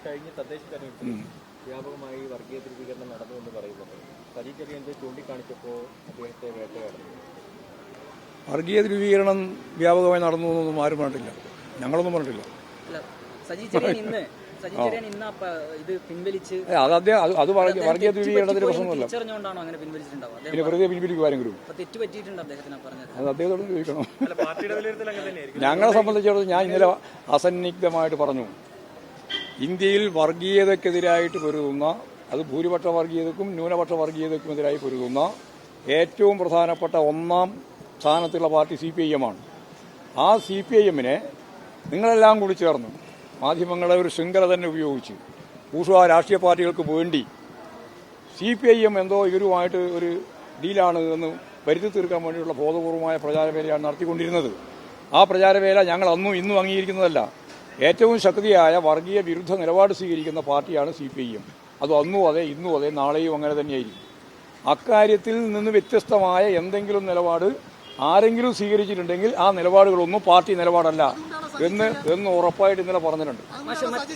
കഴിഞ്ഞ തദ്ദേശ തെരഞ്ഞെടുപ്പിൽ വ്യാപകമായി വർഗീയ ധ്രുവീകരണം നടന്നുവെന്ന് പറയുന്നത് സജി ചെറിയാൻ ചൂണ്ടിക്കാണിച്ചപ്പോൾ അദ്ദേഹത്തെ വേട്ടയാടുന്നു. വർഗീയ ധ്രുവീകരണം വ്യാപകമായി നടന്നു എന്നൊന്നും ആരും പറഞ്ഞിട്ടില്ല, ഞങ്ങളൊന്നും പറഞ്ഞിട്ടില്ല. അത് വർഗീയ ധ്രുവീകരണത്തിന്റെ പ്രശ്നമൊന്നുമില്ല. പിന്നെ വെറുതെ പിൻവലിക്കും ആരെങ്കിലും അത് അദ്ദേഹത്തോട് ചോദിക്കണം. ഞങ്ങളെ സംബന്ധിച്ചിടത്തോളം ഞാൻ ഇന്നലെ അസന്നിഗ്ധമായിട്ട് പറഞ്ഞു, ഇന്ത്യയിൽ വർഗീയതക്കെതിരായിട്ട് പൊരുതുന്ന, അത് ഭൂരിപക്ഷ വർഗീയതക്കും ന്യൂനപക്ഷ വർഗീയതക്കും എതിരായി പൊരുതുന്ന ഏറ്റവും പ്രധാനപ്പെട്ട ഒന്നാം സ്ഥാനത്തുള്ള പാർട്ടി CPIM ആണ്. ആ CPIMനെ നിങ്ങളെല്ലാം കൂടി ചേർന്ന് മാധ്യമങ്ങളെ ഒരു ശൃംഖല തന്നെ ഉപയോഗിച്ച് ഊഷ്വാ രാഷ്ട്രീയ പാർട്ടികൾക്ക് വേണ്ടി CPIM എന്തോ ഇവരുമായിട്ട് ഒരു ഡീലാണ് എന്ന് വരുത്തി തീർക്കാൻ വേണ്ടിയുള്ള ബോധപൂർവമായ പ്രചാരവേലയാണ് നടത്തിക്കൊണ്ടിരുന്നത്. ആ പ്രചാരവേല ഞങ്ങൾ അന്നും ഇന്നും അംഗീകരിക്കുന്നതല്ല. ഏറ്റവും ശക്തിയായ വർഗീയ വിരുദ്ധ നിലപാട് സ്വീകരിക്കുന്ന പാർട്ടിയാണ് CPIM. അത് അന്നും അതെ, ഇന്നും അതെ, നാളെയും അങ്ങനെ തന്നെയായിരിക്കും. അക്കാര്യത്തിൽ നിന്ന് വ്യത്യസ്തമായ എന്തെങ്കിലും നിലപാട് ആരെങ്കിലും സ്വീകരിച്ചിട്ടുണ്ടെങ്കിൽ ആ നിലപാടുകളൊന്നും പാർട്ടി നിലപാടല്ല എന്ന് ഉറപ്പായിട്ട് ഇന്നലെ പറഞ്ഞിട്ടുണ്ട്.